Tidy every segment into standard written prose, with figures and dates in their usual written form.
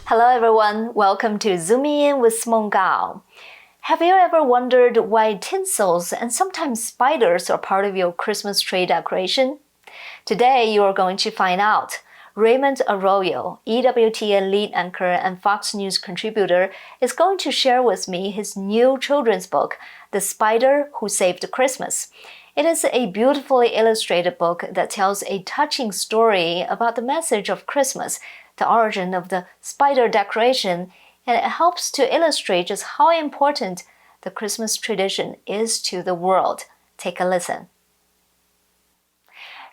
Hello everyone, welcome to Zooming In with Simone Gao. Have you ever wondered why tinsels and sometimes spiders are part of your Christmas tree decoration? Today you are going to find out. Raymond Arroyo, EWTN lead anchor and Fox News contributor, is going to share with me his new children's book, The Spider Who Saved Christmas. It is a beautifully illustrated book that tells a touching story about the message of Christmas, the origin of the spider decoration, and it helps to illustrate just how important the Christmas tradition is to the world. Take a listen.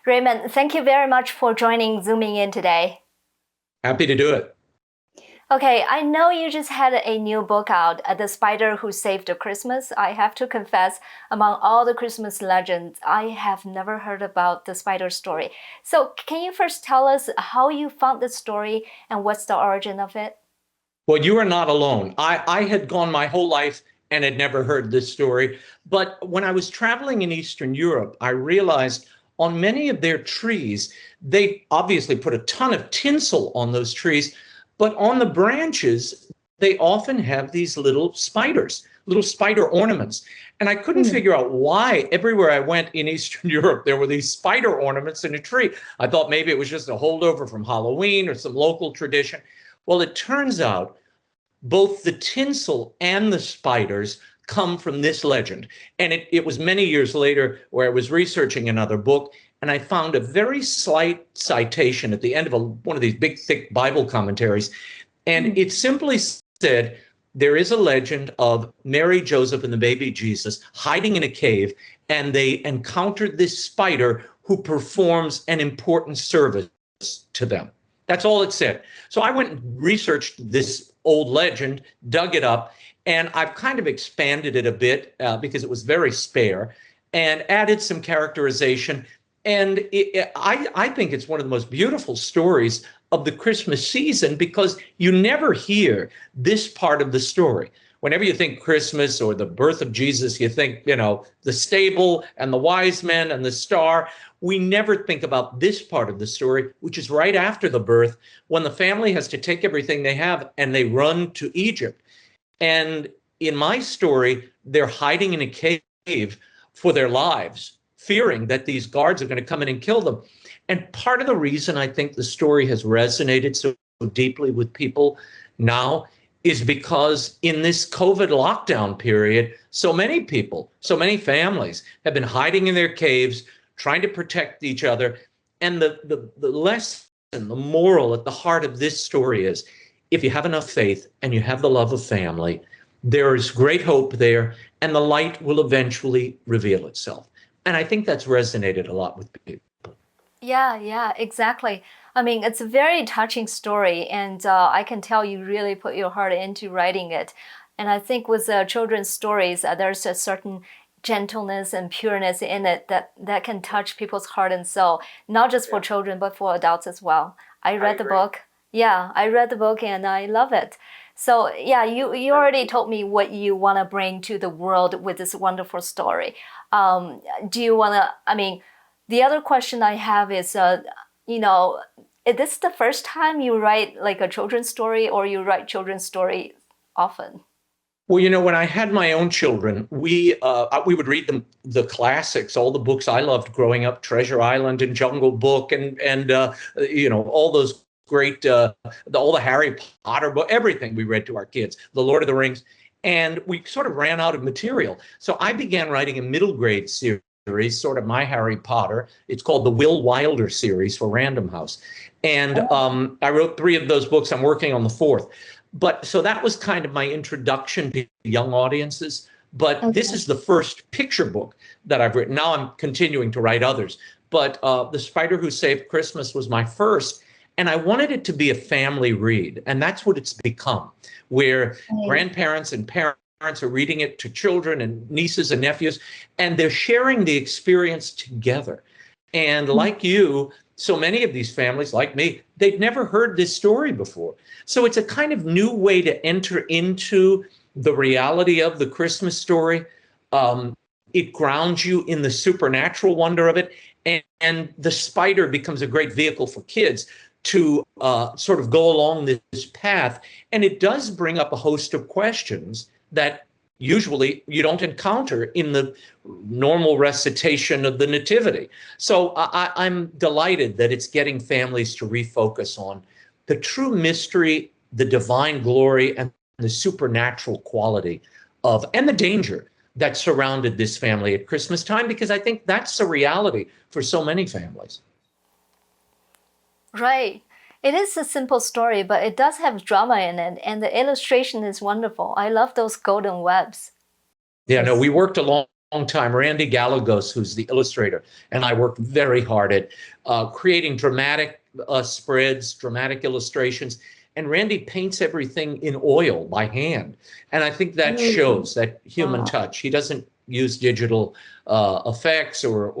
Raymond, thank you very much for joining Zooming In today. Happy to do it. Okay, I know you just had a new book out, The Spider Who Saved Christmas. I have to confess, among all the Christmas legends, I have never heard about the spider story. So can you first tell us how you found the story and what's the origin of it? Well, you are not alone. I had gone my whole life and had never heard this story. But when I was traveling in Eastern Europe, I realized on many of their trees, they obviously put a ton of tinsel on those trees. But on the branches, they often have these little spiders, little spider ornaments. And I couldn't figure out why everywhere I went in Eastern Europe, there were these spider ornaments in a tree. I thought maybe it was just a holdover from Halloween or some local tradition. Well, it turns out both the tinsel and the spiders come from this legend. And it was many years later where I was researching another book, and I found a very slight citation at the end of one of these big, thick Bible commentaries. And it simply said, there is a legend of Mary, Joseph, and the baby Jesus hiding in a cave, and they encountered this spider who performs an important service to them. That's all it said. So I went and researched this old legend, dug it up, and I've kind of expanded it a bit because it was very spare, and added some characterization. And I think it's one of the most beautiful stories of the Christmas season because you never hear this part of the story. Whenever you think Christmas or the birth of Jesus, you think, the stable and the wise men and the star. We never think about this part of the story, which is right after the birth, when the family has to take everything they have and they run to Egypt. And in my story, they're hiding in a cave for their lives, fearing that these guards are going to come in and kill them. And part of the reason I think the story has resonated so deeply with people now is because in this COVID lockdown period, so many people, so many families have been hiding in their caves, trying to protect each other. And the lesson, the moral at the heart of this story is, if you have enough faith and you have the love of family, there is great hope there, and the light will eventually reveal itself. And I think that's resonated a lot with people. Yeah, exactly. I mean, it's a very touching story, and I can tell you really put your heart into writing it. And I think with children's stories, there's a certain gentleness and pureness in it that can touch people's heart and soul, not just for children, but for adults as well. I read the book. Yeah, I read the book and I love it. So yeah, you already told me what you want to bring to the world with this wonderful story. Do you want to, the other question I have is, is this the first time you write like a children's story, or you write children's story often? Well, when I had my own children, we would read them the classics, all the books I loved growing up, Treasure Island and Jungle Book, and all those great, all the Harry Potter book, everything we read to our kids, the Lord of the Rings, and we sort of ran out of material. So I began writing a middle grade series, sort of my Harry Potter. It's called the Will Wilder series for Random House. And I wrote 3 of those books. I'm working on the 4th. But so that was kind of my introduction to young audiences. But this is the first picture book that I've written. Now I'm continuing to write others. But The Spider Who Saved Christmas was my first. And I wanted it to be a family read. And that's what it's become, where grandparents and parents are reading it to children and nieces and nephews, and they're sharing the experience together. And like you, so many of these families, like me, they've never heard this story before. So it's a kind of new way to enter into the reality of the Christmas story. It grounds you in the supernatural wonder of it. And the spider becomes a great vehicle for kids to sort of go along this path. And it does bring up a host of questions that usually you don't encounter in the normal recitation of the Nativity. So I'm delighted that it's getting families to refocus on the true mystery, the divine glory, and the supernatural quality of, and the danger that surrounded this family at Christmas time, because I think that's the reality for so many families. Right. It is a simple story, but it does have drama in it, and the illustration is wonderful. I love those golden webs. Yeah, no, we worked a long time. Randy Gallegos, who's the illustrator, and I worked very hard at creating dramatic spreads, dramatic illustrations. And Randy paints everything in oil by hand. And I think that shows that human touch. He doesn't use digital effects or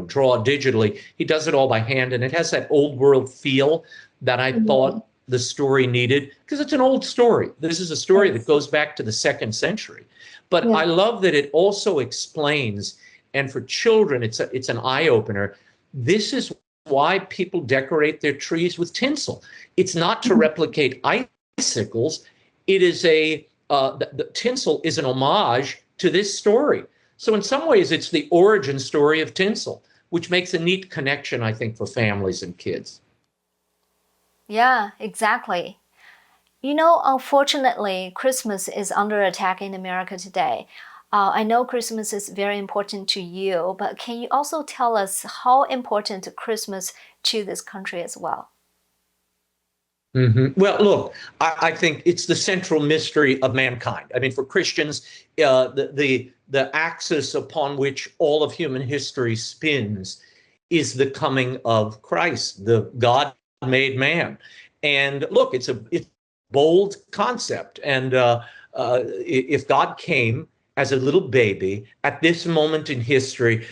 draw digitally. He does it all by hand. And it has that old world feel that I thought the story needed, because it's an old story. This is a story that goes back to the 2nd century. But I love that it also explains, and for children, it's an eye opener. This is why people decorate their trees with tinsel. It's not to replicate icicles. It is the tinsel is an homage to this story. So in some ways, it's the origin story of tinsel, which makes a neat connection, I think, for families and kids. Yeah, exactly. Unfortunately, Christmas is under attack in America today. I know Christmas is very important to you, but can you also tell us how important Christmas to this country as well? Mm-hmm. Well, look, I think it's the central mystery of mankind. I mean, for Christians, the axis upon which all of human history spins is the coming of Christ, the God-made man. And look, it's a bold concept. And if God came as a little baby at this moment in history,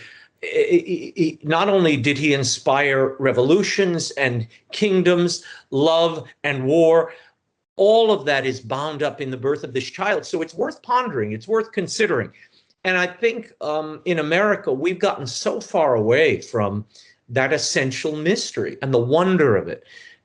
not only did he inspire revolutions and kingdoms, love and war, all of that is bound up in the birth of this child. So it's worth pondering, it's worth considering. And I think in America, we've gotten so far away from that essential mystery and the wonder of it.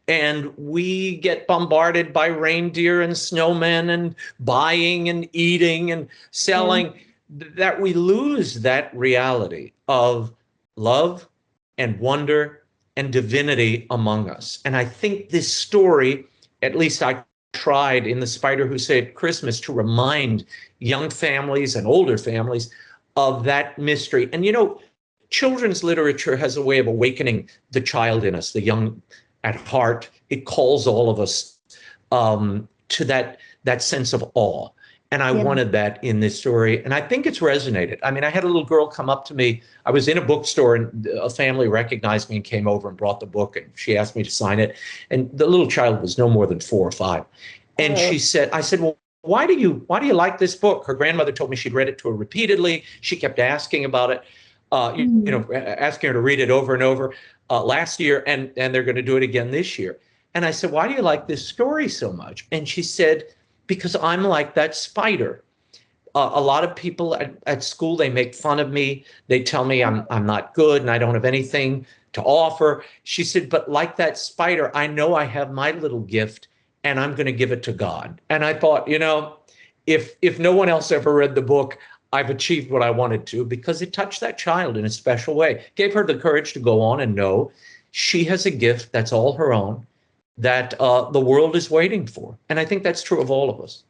And we get bombarded by reindeer and snowmen and buying and eating and selling, that we lose that reality of love and wonder and divinity among us. And I think this story, at least I tried in The Spider Who Saved Christmas, to remind young families and older families of that mystery. And children's literature has a way of awakening the child in us, the young at heart. It calls all of us to that sense of awe. And I wanted that in this story. And I think it's resonated. I mean, I had a little girl come up to me. I was in a bookstore and a family recognized me and came over and brought the book. And she asked me to sign it. And the little child was no more than 4 or 5. And I said, well, why do you like this book? Her grandmother told me she'd read it to her repeatedly. She kept asking about it, asking her to read it over and over last year. And they're going to do it again this year. And I said, why do you like this story so much? And she said, because I'm like that spider. A lot of people at school, they make fun of me. They tell me I'm not good and I don't have anything to offer. She said, but like that spider, I know I have my little gift and I'm going to give it to God. And I thought, if no one else ever read the book, I've achieved what I wanted to, because it touched that child in a special way. Gave her the courage to go on and know she has a gift that's all her own, that the world is waiting for. And I think that's true of all of us.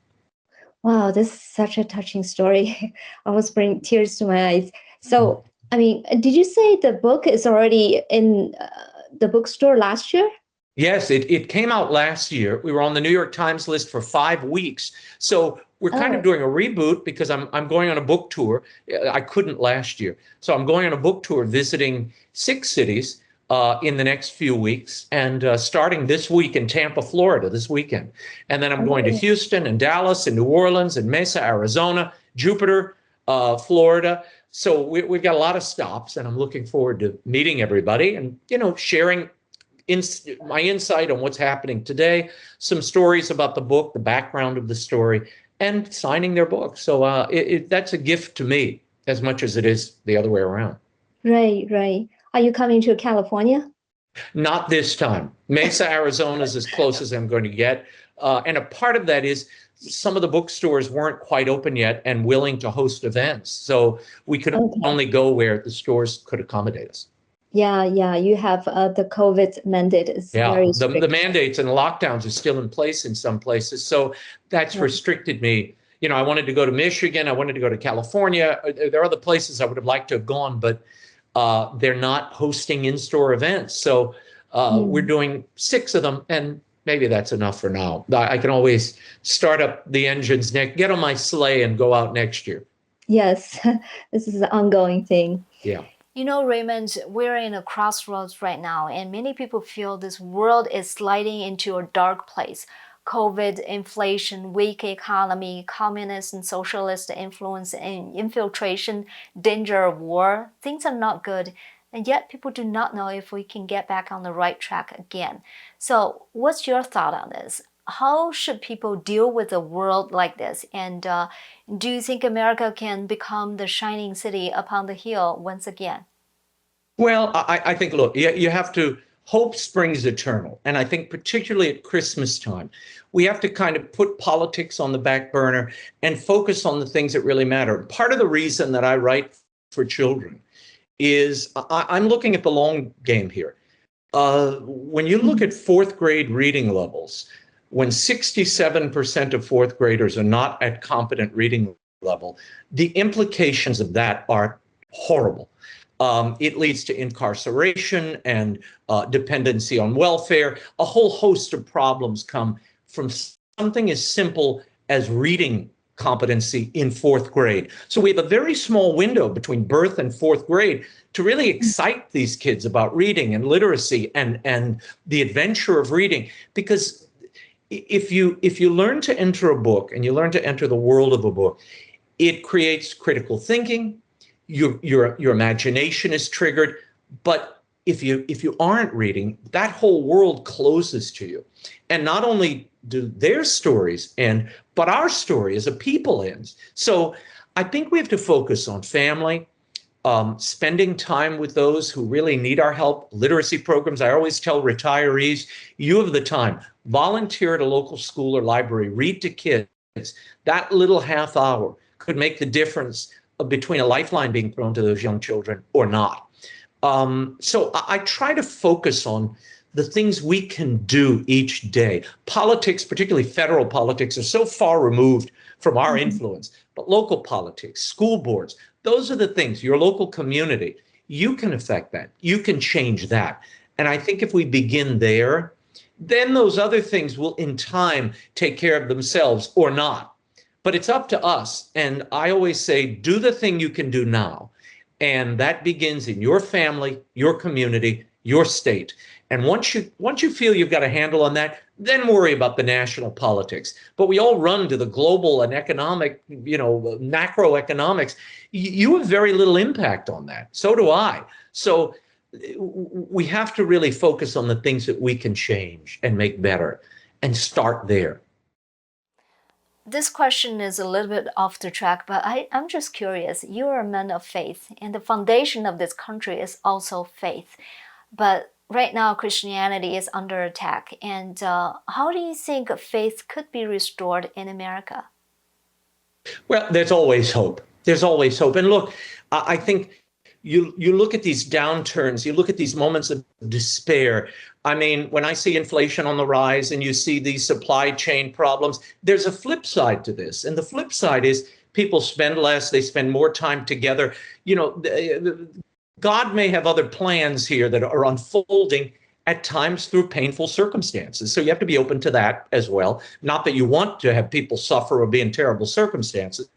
Wow, this is such a touching story. Almost bring tears to my eyes. So, I mean, did you say the book is already in the bookstore last year? Yes, it came out last year. We were on the New York Times list for 5 weeks. So we're kind of doing a reboot, because I'm going on a book tour. I couldn't last year. So I'm going on a book tour visiting 6 cities in the next few weeks, and starting this week in Tampa, Florida, this weekend. And then I'm going to Houston and Dallas and New Orleans and Mesa, Arizona, Jupiter, Florida. So we've got a lot of stops, and I'm looking forward to meeting everybody and, sharing my insight on what's happening today, some stories about the book, the background of the story, and signing their book. So that's a gift to me as much as it is the other way around. Right. Are you coming to California? Not this time. Mesa, Arizona is as close as I'm going to get. And a part of that is some of the bookstores weren't quite open yet and willing to host events. So we could Okay. only go where the stores could accommodate us. Yeah, yeah. You have the COVID mandate is Yeah, very the strict. mandates and the lockdowns are still in place in some places. So that's Yeah. restricted me. I wanted to go to Michigan. I wanted to go to California. There are other places I would have liked to have gone, but they're not hosting in-store events. So we're Mm. doing 6 of them, and maybe that's enough for now. I can always start up the engines, get on my sleigh and go out next year. Yes, this is an ongoing thing. Yeah. You know, Raymond, we're in a crossroads right now, and many people feel this world is sliding into a dark place. COVID, inflation, weak economy, communist and socialist influence and infiltration, danger of war. Things are not good, and yet people do not know if we can get back on the right track again. So, what's your thought on this? How should people deal with a world like this? And do you think America can become the shining city upon the hill once again? Well, I think, look, you have to, hope springs eternal. And I think particularly at Christmas time, we have to kind of put politics on the back burner and focus on the things that really matter. Part of the reason that I write for children is I'm looking at the long game here. When you look Mhm. at fourth grade reading levels, when 67% of fourth graders are not at competent reading level, the implications of that are horrible. It leads to incarceration and dependency on welfare. A whole host of problems come from something as simple as reading competency in fourth grade. So we have a very small window between birth and fourth grade to really excite these kids about reading and literacy and the adventure of reading. Because if you learn to enter a book and you learn to enter the world of a book, it creates critical thinking. Your imagination is triggered. But if you aren't reading, that whole world closes to you. And not only do their stories end, but our story as a people ends. So I think we have to focus on family, spending time with those who really need our help, literacy programs. I always tell retirees, you have the time, volunteer at a local school or library, read to kids. That little half hour could make the difference between a lifeline being thrown to those young children or not. So I try to focus on the things we can do each day. Politics, particularly federal politics, are so far removed from our Mhm. influence, but local politics, school boards, those are the things, your local community, you can affect that. You can change that. And I think if we begin there, then those other things will in time take care of themselves or not. But it's up to us. And I always say, do the thing you can do now. And that begins in your family, your community, your state. And once you feel you've got a handle on that, then worry about the national politics. But we all run to the global and economic, macroeconomics. You have very little impact on that. So do I. So we have to really focus on the things that we can change and make better and start there. This question is a little bit off the track, but I'm just curious. You're a man of faith, and the foundation of this country is also faith. But right now, Christianity is under attack. And how do you think faith could be restored in America? Well, there's always hope. There's always hope. And look, I think you look at these downturns, you look at these moments of despair. I mean, when I see inflation on the rise and you see these supply chain problems, there's a flip side to this. And the flip side is people spend less, they spend more time together. God may have other plans here that are unfolding at times through painful circumstances. So you have to be open to that as well. Not that you want to have people suffer or be in terrible circumstances,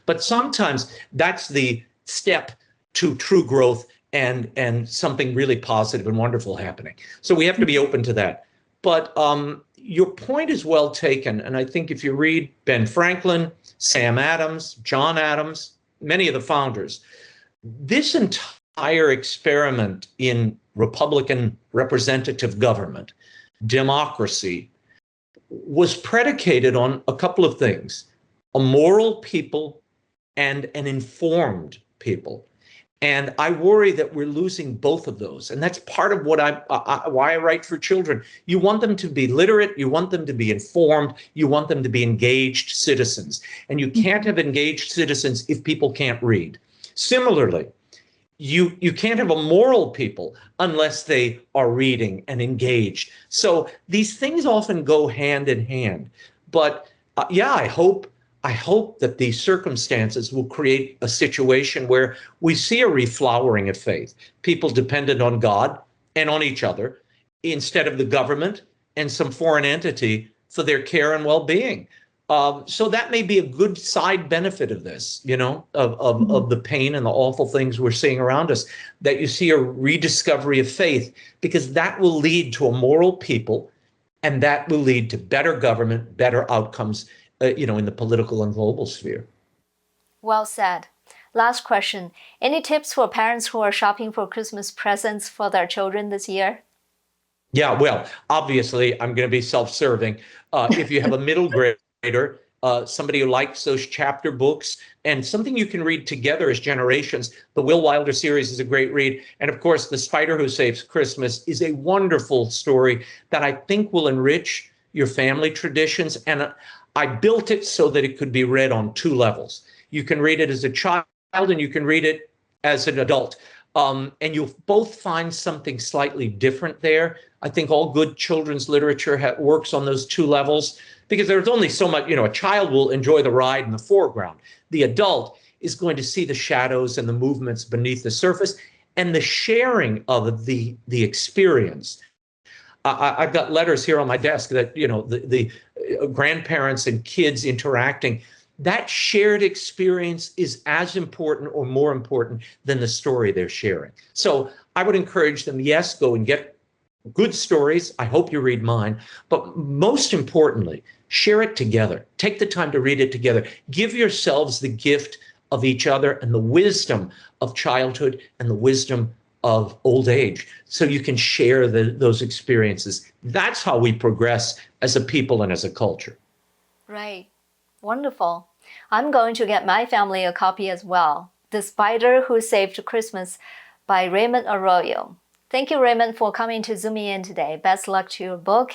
but sometimes that's the step to true growth and something really positive and wonderful happening. So we have to be open to that. But your point is well taken. And I think if you read Ben Franklin, Sam Adams, John Adams, many of the founders, this entire experiment in Republican representative government, democracy, was predicated on a couple of things: a moral people and an informed people. And I worry that we're losing both of those. And that's part of what why I write for children. You want them to be literate. You want them to be informed. You want them to be engaged citizens. And you can't have engaged citizens if people can't read. Similarly, you can't have a moral people unless they are reading and engaged. So these things often go hand in hand. But yeah, I hope that these circumstances will create a situation where we see a reflowering of faith, people dependent on God and on each other instead of the government and some foreign entity for their care and well-being. So that may be a good side benefit of this, of the pain and the awful things we're seeing around us, that you see a rediscovery of faith, because that will lead to a moral people, and that will lead to better government, better outcomes, in the political and global sphere. Well said. Last question. Any tips for parents who are shopping for Christmas presents for their children this year? Yeah, well, obviously, I'm going to be self-serving. If you have a middle grader, somebody who likes those chapter books and something you can read together as generations, the Will Wilder series is a great read. And of course, The Spider Who Saves Christmas is a wonderful story that I think will enrich your family traditions. And I built it so that it could be read on two levels. You can read it as a child and you can read it as an adult. And you'll both find something slightly different there. I think all good children's literature works on those two levels, because there's only so much, a child will enjoy the ride in the foreground. The adult is going to see the shadows and the movements beneath the surface and the sharing of the experience. I've got letters here on my desk that, the grandparents and kids interacting. That shared experience is as important or more important than the story they're sharing. So I would encourage them, yes, go and get good stories. I hope you read mine. But most importantly, share it together. Take the time to read it together. Give yourselves the gift of each other and the wisdom of childhood and the wisdom of old age, so you can share those experiences. That's how we progress as a people and as a culture. Right. Wonderful. I'm going to get my family a copy as well. The Spider Who Saved Christmas by Raymond Arroyo. Thank you, Raymond, for coming to Zoom Me In today. Best luck to your book,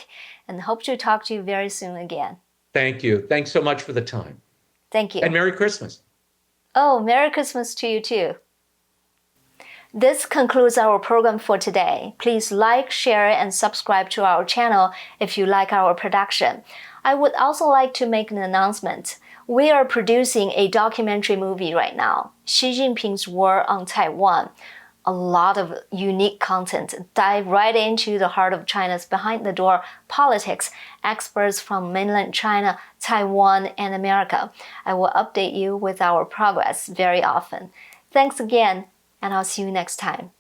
and hope to talk to you very soon again. Thank you. Thanks so much for the time. Thank you. And Merry Christmas. Oh, Merry Christmas to you too. This concludes our program for today. Please like, share, and subscribe to our channel if you like our production. I would also like to make an announcement. We are producing a documentary movie right now, Xi Jinping's War on Taiwan. A lot of unique content. Dive right into the heart of China's behind-the-door politics, experts from mainland China, Taiwan, and America. I will update you with our progress very often. Thanks again, and I'll see you next time.